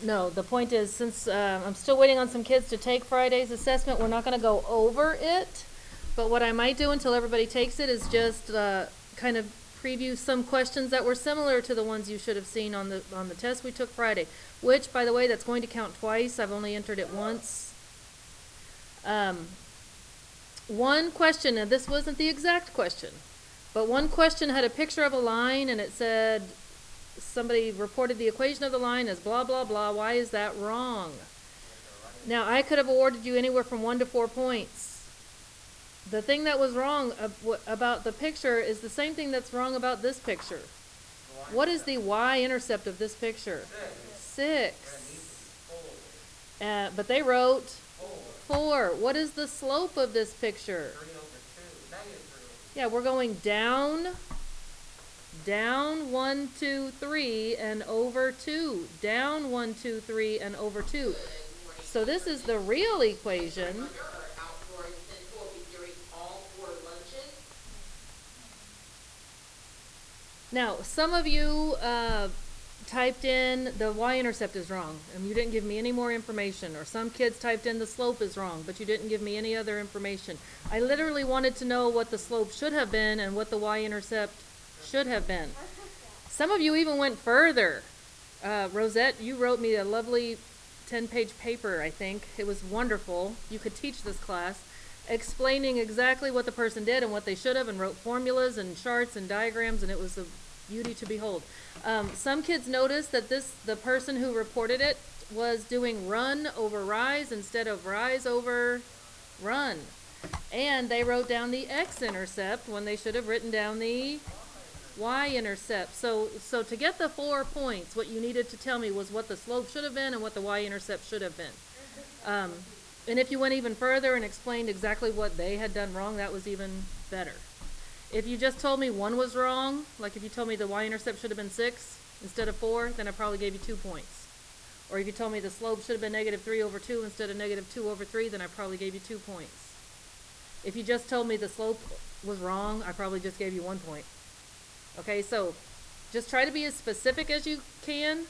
No, the point is, since I'm still waiting on some kids to take Friday's assessment, we're not going to go over it. But what I might do until everybody takes it is just kind of preview some questions that were similar to the ones you should have seen on the test we took Friday. Which, by the way, that's going to count twice. I've only entered it once. One question, and this wasn't the exact question, but one question had a picture of a line and it said, somebody reported the equation of the line as blah, blah, blah. Why is that wrong? Now, I could have awarded you anywhere from 1 to 4 points. The thing that was wrong about the picture is the same thing that's wrong about this picture. What is the y-intercept of this picture? 6. But they wrote 4. What is the slope of this picture? Yeah, we're going down, 1, 2, 3, and over 2. Down, 1, 2, 3, and over 2. So this is the real equation. Now, some of you typed in the y-intercept is wrong, and you didn't give me any more information. Or some kids typed in the slope is wrong, but you didn't give me any other information. I literally wanted to know what the slope should have been and what the y-intercept should have been. Some of you even went further. Rosette, you wrote me a lovely 10-page paper, I think. It was wonderful. You could teach this class, explaining exactly what the person did and what they should have, and wrote formulas and charts and diagrams, and it was a beauty to behold. Some kids noticed that the person who reported it was doing run over rise instead of rise over run. And they wrote down the x-intercept when they should have written down the y-intercept. So to get the 4 points, what you needed to tell me was what the slope should have been and what the y-intercept should have been. And if you went even further and explained exactly what they had done wrong, that was even better. If you just told me one was wrong, like if you told me the y-intercept should have been 6 instead of 4, then I probably gave you 2 points. Or if you told me the slope should have been -3 over 2 instead of -2 over 3, then I probably gave you 2 points. If you just told me the slope was wrong, I probably just gave you 1 point. Okay, so just try to be as specific as you can.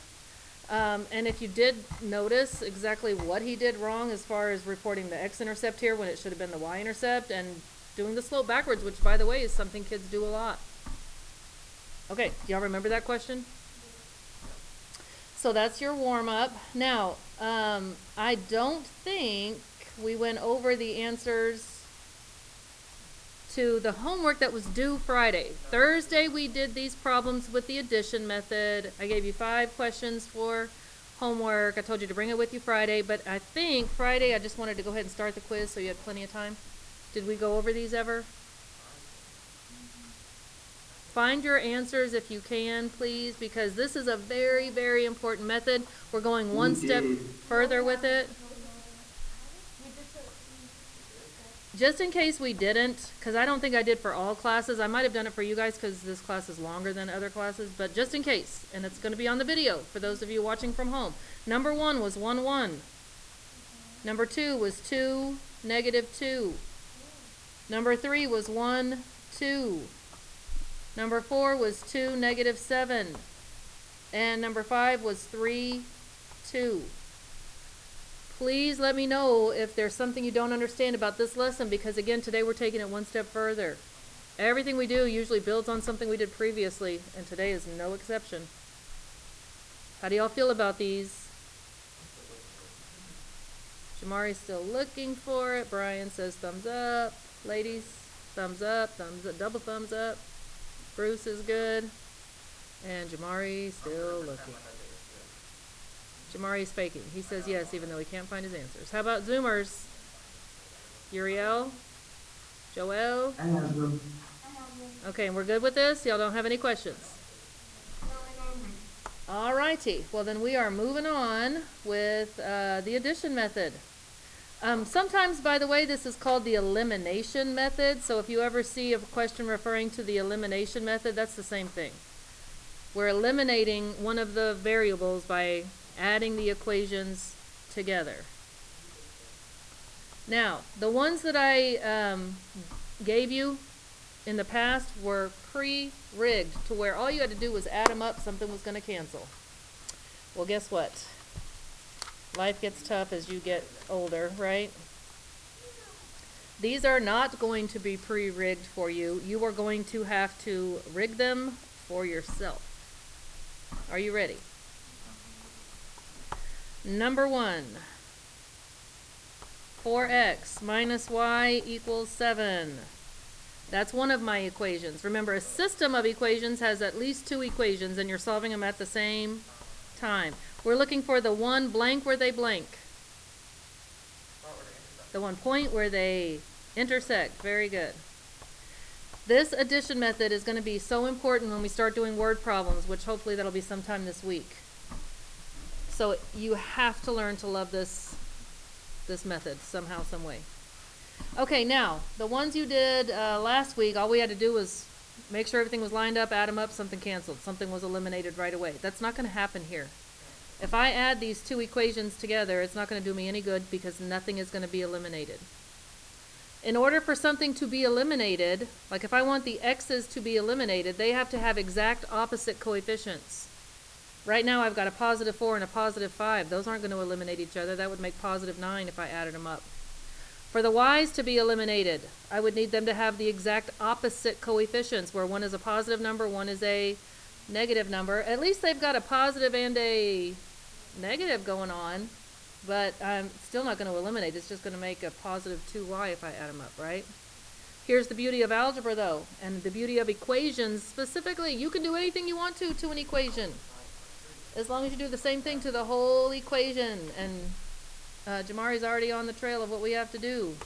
And if you did notice exactly what he did wrong as far as reporting the x-intercept here when it should have been the y-intercept, and doing the slope backwards, which, by the way, is something kids do a lot. Okay, do y'all remember that question? So that's your warm-up. Now, I don't think we went over the answers to the homework that was due Friday. Thursday, we did these problems with the addition method. I gave you 5 questions for homework. I told you to bring it with you Friday, but I think Friday I just wanted to go ahead and start the quiz so you had plenty of time. Did we go over these ever? Find your answers if you can, please, because this is a very, very important method. We're going one step further with it. Just in case we didn't, because I don't think I did for all classes. I might have done it for you guys because this class is longer than other classes, but just in case, and it's going to be on the video for those of you watching from home. Number 1 was 1, 1. Number 2 was 2, -2. Number 3 was 1, 2. Number 4 was 2, -7. And number 5 was 3, 2. Please let me know if there's something you don't understand about this lesson, because again, today we're taking it one step further. Everything we do usually builds on something we did previously, and today is no exception. How do y'all feel about these? Jamari's still looking for it. Brian says thumbs up. Ladies, thumbs up, double thumbs up. Bruce is good. And Jamari still looking. Jamari's faking. He says yes, even though he can't find his answers. How about Zoomers? Uriel? Joel? I have them. Okay, and we're good with this? Y'all don't have any questions? Alrighty. Well, then we are moving on with the addition method. Sometimes, by the way, this is called the elimination method. So if you ever see a question referring to the elimination method, that's the same thing. We're eliminating one of the variables by adding the equations together. Now, the ones that I gave you in the past were pre-rigged to where all you had to do was add them up, something was going to cancel. Well, guess what? Life gets tough as you get older, right? These are not going to be pre-rigged for you. You are going to have to rig them for yourself. Are you ready? Number 1. 4x minus y equals 7. That's one of my equations. Remember, a system of equations has at least 2 equations, and you're solving them at the same time. We're looking for the one blank where they blank. The one point where they intersect. Very good. This addition method is going to be so important when we start doing word problems, which hopefully that'll be sometime this week. So you have to learn to love this method somehow, some way. Okay, now, the ones you did last week, all we had to do was make sure everything was lined up, add them up, something canceled, something was eliminated right away. That's not going to happen here. If I add these 2 equations together, it's not going to do me any good because nothing is going to be eliminated. In order for something to be eliminated, like if I want the x's to be eliminated, they have to have exact opposite coefficients. Right now I've got a positive 4 and a positive 5. Those aren't going to eliminate each other. That would make positive 9 if I added them up. For the y's to be eliminated, I would need them to have the exact opposite coefficients, where one is a positive number, one is a negative number. At least they've got a positive and a negative going on, but I'm still not going to eliminate. It's just going to make a positive 2y if I add them up, right? Here's the beauty of algebra, though, and the beauty of equations specifically. You can do anything you want to an equation, as long as you do the same thing to the whole equation. And Jamari's already on the trail of what we have to do.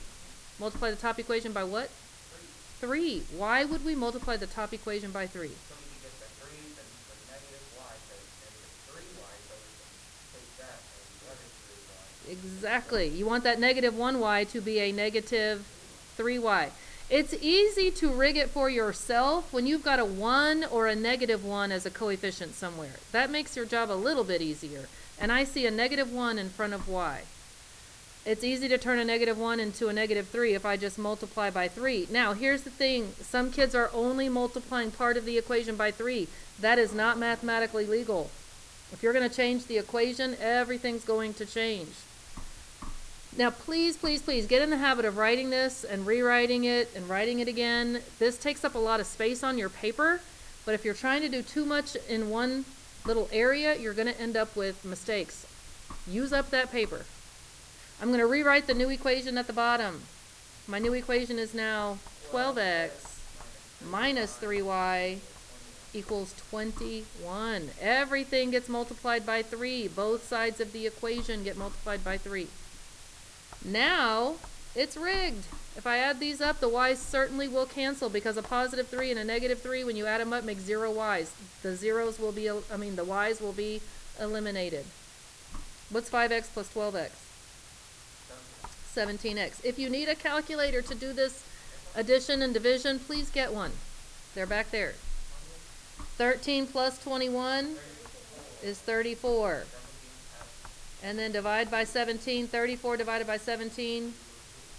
Multiply the top equation by what? 3. Why would we multiply the top equation by 3? Exactly. You want that negative 1y to be a negative 3y. It's easy to rig it for yourself when you've got a 1 or a negative 1 as a coefficient somewhere. That makes your job a little bit easier. And I see a negative 1 in front of y. It's easy to turn a negative 1 into a negative 3 if I just multiply by 3. Now, here's the thing. Some kids are only multiplying part of the equation by 3. That is not mathematically legal. If you're going to change the equation, everything's going to change. Now, please, please, please get in the habit of writing this and rewriting it and writing it again. This takes up a lot of space on your paper, but if you're trying to do too much in one little area, you're going to end up with mistakes. Use up that paper. I'm going to rewrite the new equation at the bottom. My new equation is now 12x minus 3y equals 21. Everything gets multiplied by 3. Both sides of the equation get multiplied by 3. Now, it's rigged. If I add these up, the y's certainly will cancel because a positive 3 and a negative 3, when you add them up, make 0 y's. The y's will be eliminated. What's 5x plus 12x? 17x. If you need a calculator to do this addition and division, please get one. They're back there. 13 plus 21 is 34. And then divide by 17. 34 divided by 17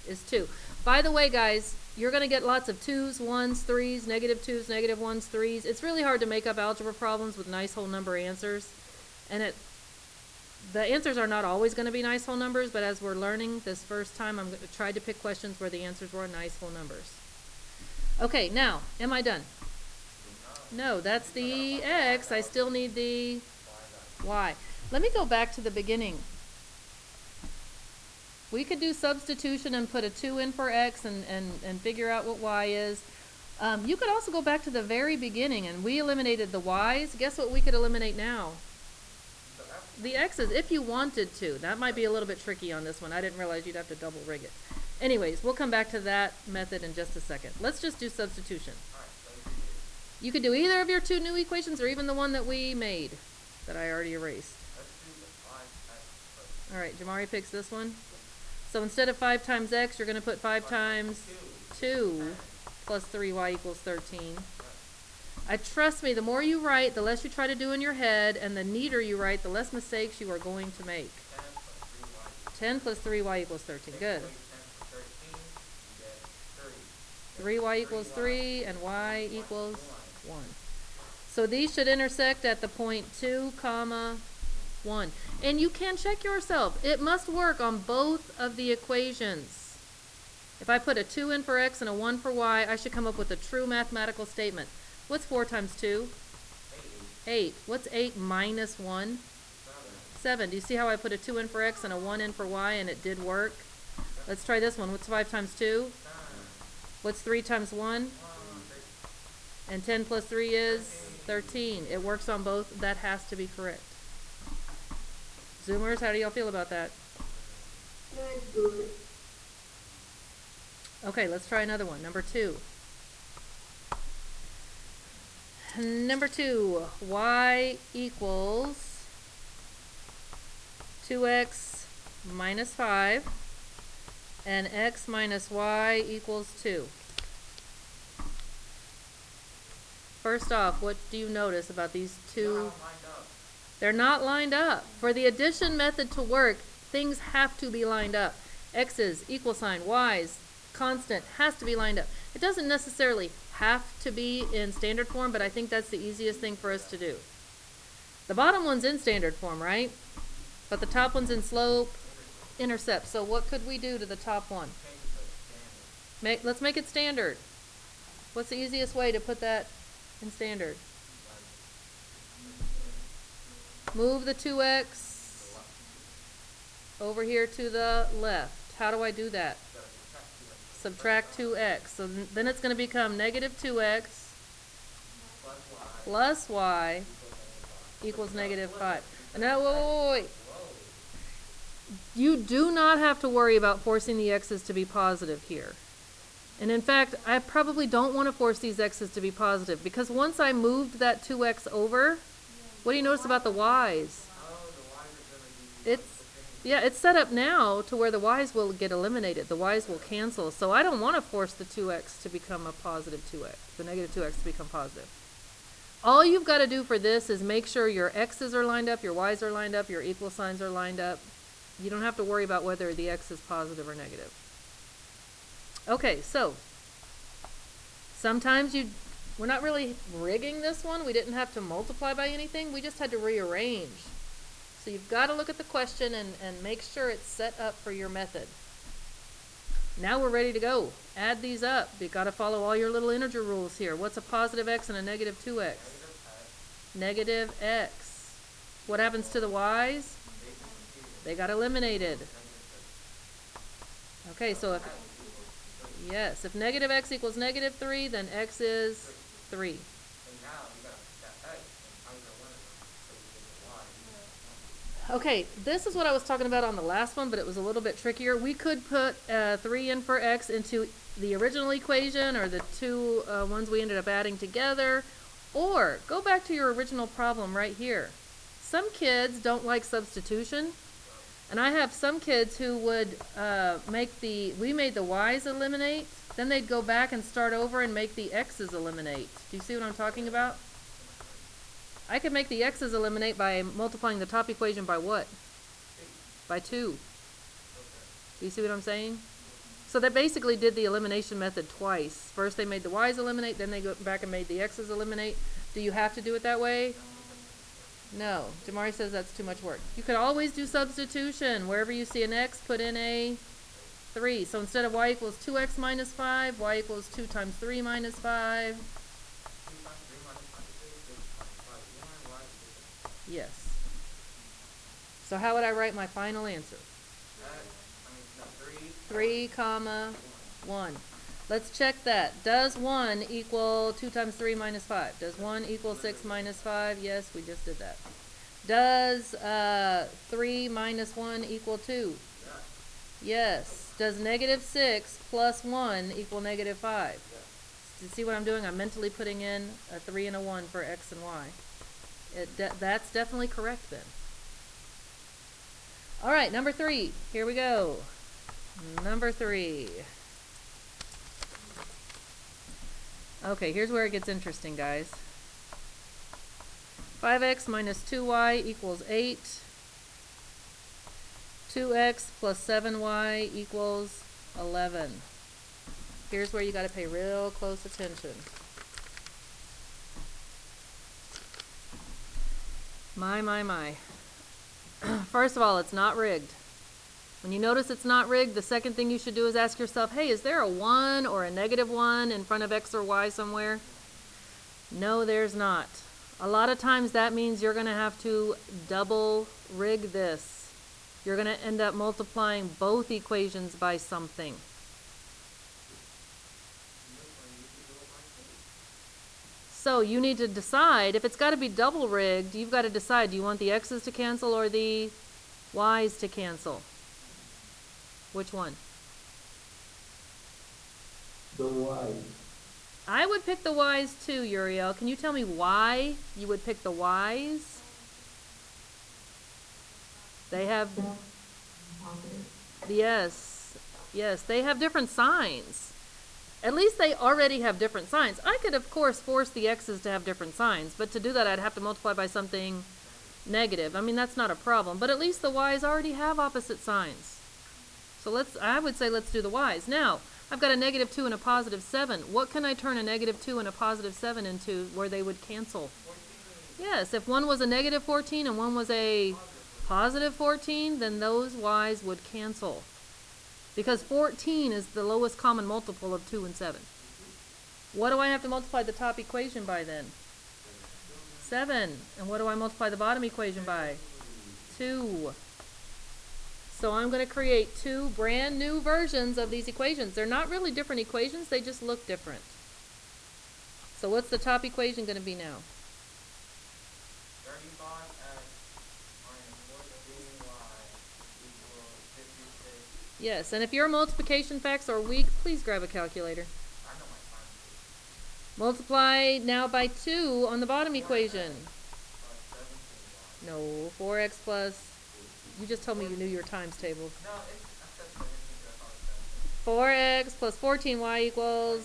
is 2. By the way, guys, you're going to get lots of 2's, 1's, 3's, negative 2's, negative 1's, 3's. It's really hard to make up algebra problems with nice whole number answers. And the answers are not always going to be nice whole numbers, but as we're learning this first time, I'm going to try to pick questions where the answers were nice whole numbers. Okay, now, am I done? No, that's the x. I still need the y. Let me go back to the beginning. We could do substitution and put a 2 in for x and figure out what y is. You could also go back to the very beginning, and we eliminated the y's. Guess what we could eliminate now? The x's, if you wanted to. That might be a little bit tricky on this one. I didn't realize you'd have to double rig it. Anyways, we'll come back to that method in just a second. Let's just do substitution. You could do either of your 2 new equations or even the one that we made that I already erased. All right, Jamari picks this one. So instead of 5 times x, you're going to put 5 times 2 plus 3y equals 13. Trust me, the more you write, the less you try to do in your head, and the neater you write, the less mistakes you are going to make. 10 plus 3y equals 13. Good. 3y equals 3, and y equals 1. So these should intersect at the point 2, comma 1. And you can check yourself. It must work on both of the equations. If I put a 2 in for x and a 1 for y, I should come up with a true mathematical statement. What's 4 times 2? 8. What's 8 minus 1? 7. Do you see how I put a 2 in for x and a 1 in for y and it did work? Let's try this one. What's 5 times 2? What's 3 times 1? And 10 plus 3 is 13. It works on both. That has to be correct. Zoomers, how do y'all feel about that? Not good. Okay, let's try another one. Number 2. Number 2, y equals 2x minus 5 and x minus y equals 2. First off, what do you notice about these two? They're not lined up. For the addition method to work, things have to be lined up. X's, equal sign, y's, constant, has to be lined up. It doesn't necessarily have to be in standard form, but I think that's the easiest thing for us to do. The bottom one's in standard form, right? But the top one's in slope, intercept. So what could we do to the top one? Let's make it standard. What's the easiest way to put that in standard? Move the 2x over here to the left. How do I do that? Subtract 2x. So then it's going to become negative 2x plus y equals negative 5. Now, wait. You do not have to worry about forcing the x's to be positive here. And in fact, I probably don't want to force these x's to be positive because once I moved that 2x over, what do you notice about the y's? It's set up now to where the y's will get eliminated. The y's will cancel. So I don't want to force the 2x to become a positive 2x, the negative 2x to become positive. All you've got to do for this is make sure your x's are lined up, your y's are lined up, your equal signs are lined up. You don't have to worry about whether the x is positive or negative. Okay, so sometimes we're not really rigging this one. We didn't have to multiply by anything. We just had to rearrange. So you've got to look at the question and make sure it's set up for your method. Now we're ready to go. Add these up. You've got to follow all your little integer rules here. What's a positive x and a negative 2x? Negative x. What happens to the y's? They got eliminated. Okay, so if negative x equals negative 3, then x is 3. Okay, this is what I was talking about on the last one, but it was a little bit trickier. We could put 3 in for x into the original equation or the two ones we ended up adding together, or go back to your original problem right here. Some kids don't like substitution, and I have some kids who would we made the y's eliminate, then they'd go back and start over and make the x's eliminate. Do you see what I'm talking about? I could make the x's eliminate by multiplying the top equation by what? By 2. Do you see what I'm saying? So they basically did the elimination method twice. First they made the y's eliminate, then they go back and made the x's eliminate. Do you have to do it that way? No. Jamari says that's too much work. You could always do substitution. Wherever you see an x, put in a 3. So instead of y equals 2x minus 5, y equals 2 times 3 minus 5. Yes. So how would I write my final answer? 3, comma 1. Let's check that. Does 1 equal 2 times 3 minus 5? Does 1 equal 6 minus 5? Yes, we just did that. Does 3 minus 1 equal 2? Yes. Does negative 6 plus 1 equal negative 5? Do you see what I'm doing? I'm mentally putting in a 3 and a 1 for x and y. That's definitely correct then. All right, number 3. Here we go. Number 3. Okay, here's where it gets interesting, guys. 5x minus 2y equals 8. 2x plus 7y equals 11. Here's where you got to pay real close attention. My. First of all, it's not rigged. When you notice it's not rigged, the second thing you should do is ask yourself, hey, is there a 1 or a -1 in front of X or Y somewhere? No, there's not. A lot of times that means you're going to have to double rig this. You're going to end up multiplying both equations by something. So you need to decide, if it's got to be double rigged, you've got to decide, do you want the X's to cancel or the Y's to cancel? Which one? The Y. I would pick the Y's too, Uriel. Can you tell me why you would pick the Y's? They have, yes, they have different signs. At least they already have different signs. I could, of course, force the X's to have different signs, but to do that, I'd have to multiply by something negative. I mean, that's not a problem, but at least the Y's already have opposite signs. So I would say let's do the Y's. Now, I've got a -2 and a +7. What can I turn a -2 and a +7 into where they would cancel? Yes, if one was a -14 and one was a +14, then those Y's would cancel. Because 14 is the lowest common multiple of 2 and 7. What do I have to multiply the top equation by then? 7. And what do I multiply the bottom equation by? 2. So I'm going to create two brand new versions of these equations. They're not really different equations, they just look different. So what's the top equation going to be now? 35x minus 14y equals 56. Yes, and if your multiplication facts are weak, please grab a calculator. I know my times. Multiply now by 2 on the bottom equation. Plus 17y. No, 4x plus, you just told me you knew your times table. No, that's what I think. 4x plus 14y equals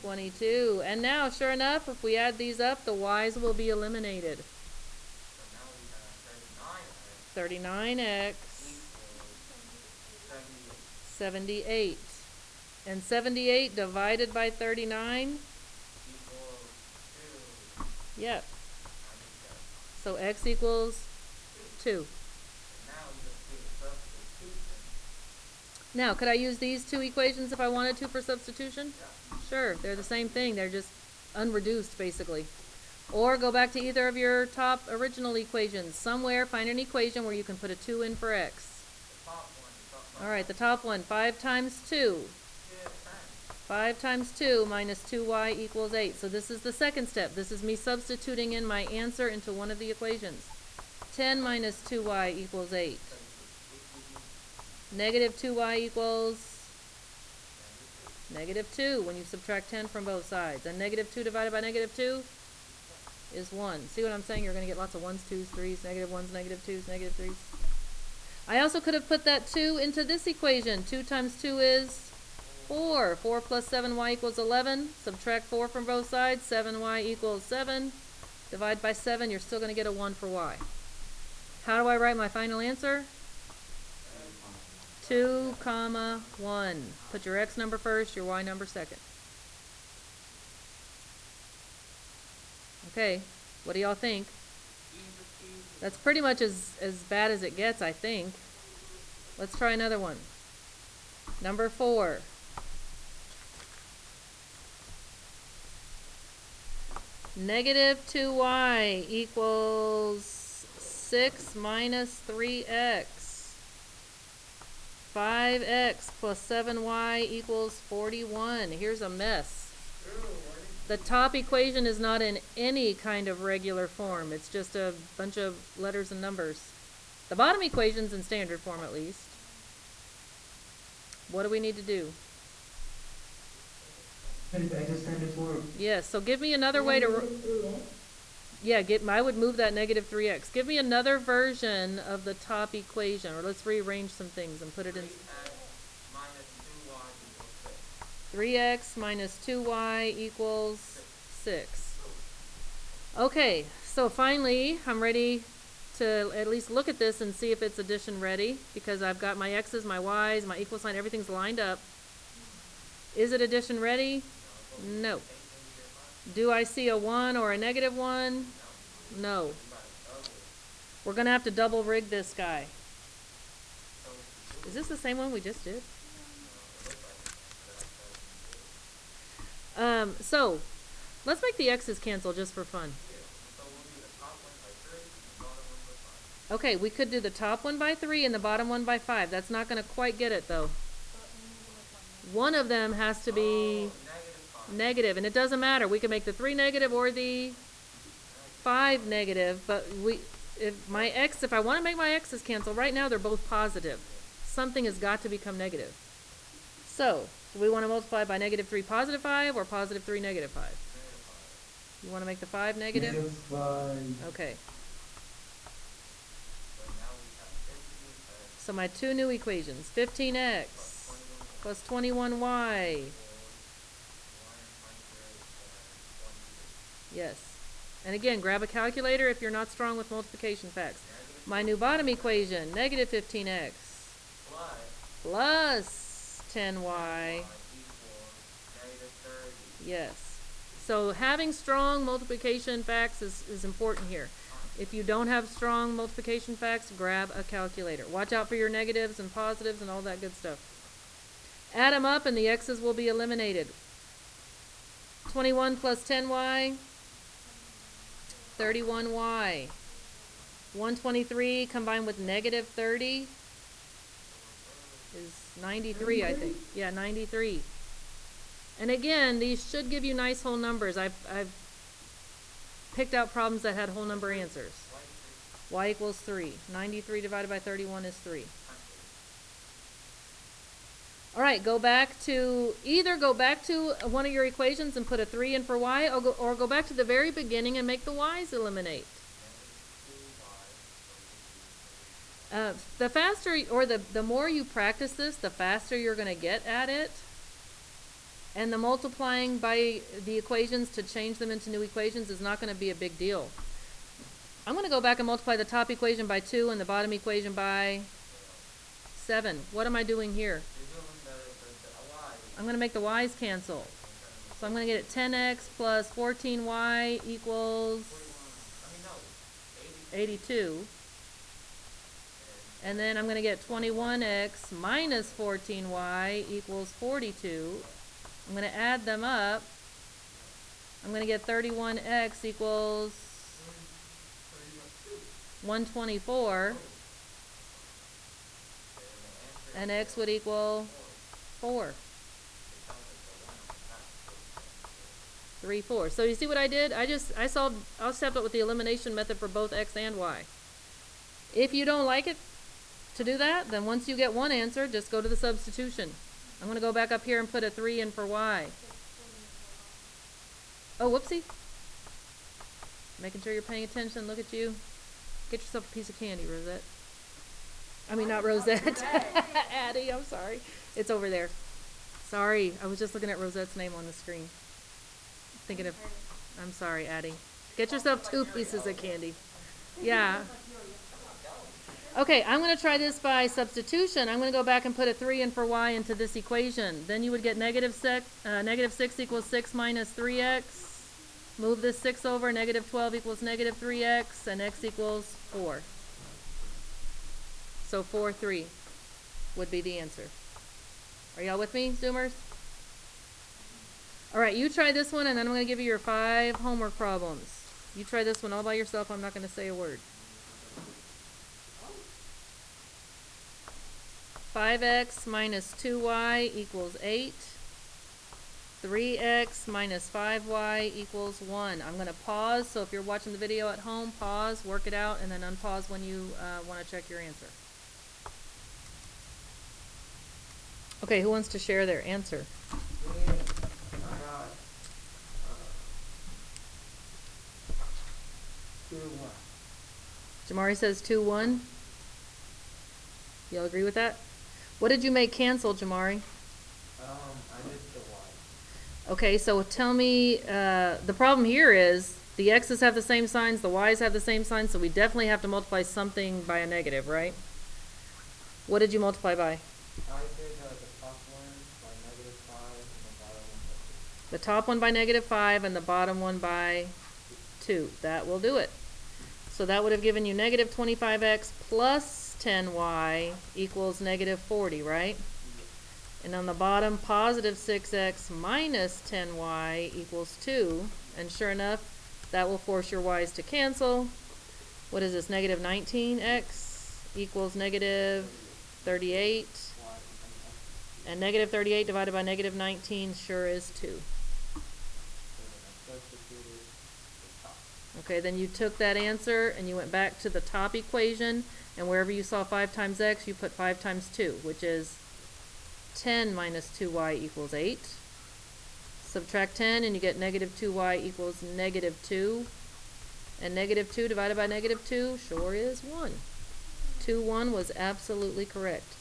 22. And now, sure enough, if we add these up, the y's will be eliminated. So now we have 39x 39x, equals 78. 78. And 78 divided by 39? Equals 2. Yep. I mean, So x equals 2. and now we just do the substitution. Now, could I use these two equations if I wanted to for substitution? Yeah. Sure, they're the same thing. They're just unreduced, basically. Or go back to either of your top original equations. Somewhere, find an equation where you can put a 2 in for x. The top one. All right, the top one, 5 times 2. 5 times 2 minus 2y equals 8. So this is the second step. This is me substituting in my answer into one of the equations. 10 minus 2y equals 8. Negative 2y equals -2 when you subtract 10 from both sides. And -2 divided by -2 is 1. See what I'm saying? You're going to get lots of 1s, 2s, 3s, -1s, -2s, -3s. I also could have put that 2 into this equation. 2 times 2 is 4. 4 plus 7y equals 11. Subtract 4 from both sides. 7y equals 7. Divide by 7. You're still going to get a 1 for y. How do I write my final answer? 2, 1. Put your x number first, your y number second. Okay, what do y'all think? That's pretty much as bad as it gets, I think. Let's try another one. Number 4. Negative 2y equals 6 minus 3x. 5x plus 7y equals 41. Here's a mess. The top equation is not in any kind of regular form. It's just a bunch of letters and numbers. The bottom equation's in standard form at least. What do we need to do? Yes, so give me another way to... Yeah, I would move that -3x. Give me another version of the top equation, or let's rearrange some things and put it in... 3x minus 2y equals 6. Okay, so finally, I'm ready to at least look at this and see if it's addition ready, because I've got my x's, my y's, my equal sign, everything's lined up. Is it addition ready? No. Do I see a 1 or a -1? No. We're gonna have to double rig this guy. Is this the same one we just did? So, let's make the x's cancel just for fun. Okay, we could do the top one by 3 and the bottom one by 5. That's not gonna quite get it though. One of them has to be negative, and it doesn't matter. We can make the 3 negative or the 5 negative, but if I want to make my x's cancel, right now they're both positive. Something has got to become negative. So, do we want to multiply by -3 positive 5 or positive 3 negative 5? You want to make the 5 negative? Okay. So my two new equations, 15x plus 21y. Yes. And again, grab a calculator if you're not strong with multiplication facts. My new bottom equation, negative 15x plus 10y. Yes. So having strong multiplication facts is important here. If you don't have strong multiplication facts, grab a calculator. Watch out for your negatives and positives and all that good stuff. Add them up and the x's will be eliminated. 21 plus 10y, 31y. 123 combined with negative 30 is 93, I think. Yeah, 93. And again, these should give you nice whole numbers. I've picked out problems that had whole number answers. Y equals 3. 93 divided by 31 is 3. All right, either go back to one of your equations and put a 3 in for y, or go back to the very beginning and make the y's eliminate. The faster, or the more you practice this, the faster you're going to get at it. And the multiplying by the equations to change them into new equations is not going to be a big deal. I'm going to go back and multiply the top equation by 2 and the bottom equation by 7. What am I doing here? I'm going to make the y's cancel. So I'm going to get it 10x plus 14y equals 82. And then I'm going to get 21x minus 14y equals 42. I'm going to add them up. I'm going to get 31x equals 124. And x would equal 4. 3, 4. So you see what I did? I stepped up with the elimination method for both x and y. If you don't like it to do that, then once you get one answer, just go to the substitution. I'm going to go back up here and put a 3 in for y. Oh, whoopsie. Making sure you're paying attention. Look at you. Get yourself a piece of candy, Rosette. I mean, not Rosette. Addie, I'm sorry. It's over there. Sorry, I was just looking at Rosette's name on the screen. I'm sorry, Addie. Get yourself 2 pieces of candy. Yeah. Okay, I'm going to try this by substitution. I'm going to go back and put a 3 in for y into this equation. Then you would get negative 6 equals 6 minus 3x. Move this 6 over, negative 12 equals negative 3x, and x equals 4. So 4, 3 would be the answer. Are y'all with me, Zoomers? All right, you try this one, and then I'm going to give you your 5 homework problems. You try this one all by yourself. I'm not going to say a word. 5x minus 2y equals 8. 3x minus 5y equals 1. I'm going to pause, so if you're watching the video at home, pause, work it out, and then unpause when you want to check your answer. Okay, who wants to share their answer? Jamari says 2, 1. Y'all agree with that? What did you make cancel, Jamari? I missed the y. Okay, so tell me, the problem here is the x's have the same signs, the y's have the same signs, so we definitely have to multiply something by a negative, right? What did you multiply by? I did the top one by -5 and the bottom one by 2. The top one by -5 and the bottom one by 2. That will do it. So that would have given you negative 25x plus 10y equals negative 40, right? And on the bottom, positive 6x minus 10y equals 2. And sure enough, that will force your y's to cancel. What is this? Negative 19x equals negative 38. And negative 38 divided by negative 19 sure is 2. Okay, then you took that answer and you went back to the top equation, and wherever you saw 5 times x, you put 5 times 2, which is 10 minus 2y equals 8. Subtract 10 and you get negative 2y equals negative 2. And negative 2 divided by negative 2 sure is 1. 2, 1 was absolutely correct.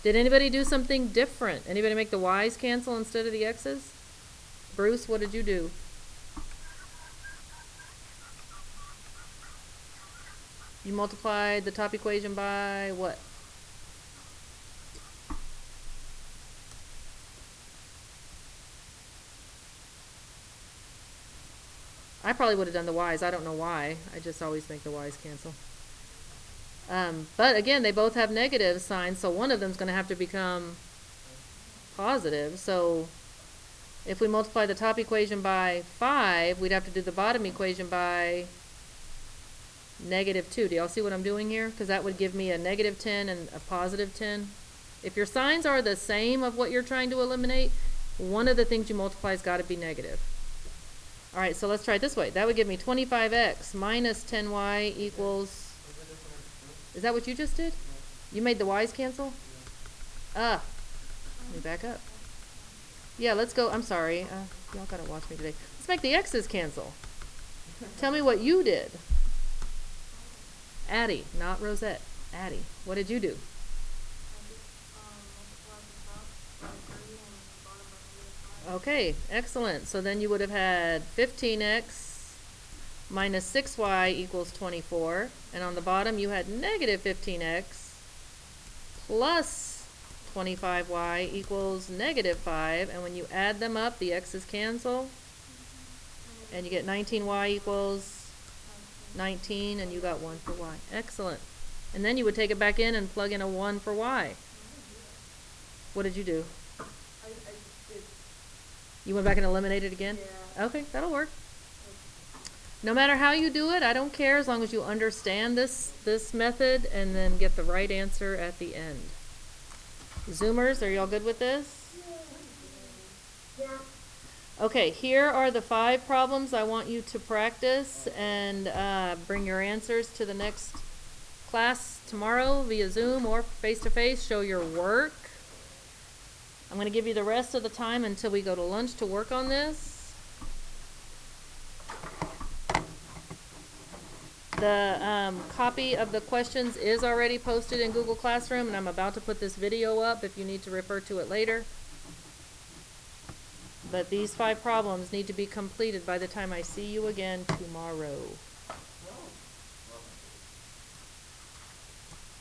Did anybody do something different? Anybody make the y's cancel instead of the x's? Bruce, what did you do? You multiplied the top equation by what? I probably would have done the y's. I don't know why. I just always make the y's cancel. But again, they both have negative signs, so one of them is going to have to become positive. So if we multiply the top equation by 5, we'd have to do the bottom equation by negative 2. Do y'all see what I'm doing here? Because that would give me a negative 10 and a positive 10. If your signs are the same of what you're trying to eliminate, one of the things you multiply has got to be negative. All right, so let's try it this way. That would give me 25x minus 10y equals... Is that what you just did? You made the y's cancel? Let me back up. Yeah, let's go. I'm sorry. Y'all got to watch me today. Let's make the x's cancel. Tell me what you did. Addie, not Rosette. Addie, what did you do? Okay, excellent. So then you would have had 15x minus 6y equals 24. And on the bottom you had negative 15x plus 25y equals negative 5. And when you add them up, the x's cancel. And you get 19y equals 19, and you got 1 for y. Excellent. And then you would take it back in and plug in a 1 for y. What did you do? You went back and eliminated again? Yeah. Okay, that'll work. No matter how you do it, I don't care as long as you understand this method and then get the right answer at the end. Zoomers, are y'all good with this? Yeah. Okay, here are the 5 problems I want you to practice and bring your answers to the next class tomorrow via Zoom or face-to-face. Show your work. I'm going to give you the rest of the time until we go to lunch to work on this. The copy of the questions is already posted in Google Classroom, and I'm about to put this video up if you need to refer to it later. But these 5 problems need to be completed by the time I see you again tomorrow.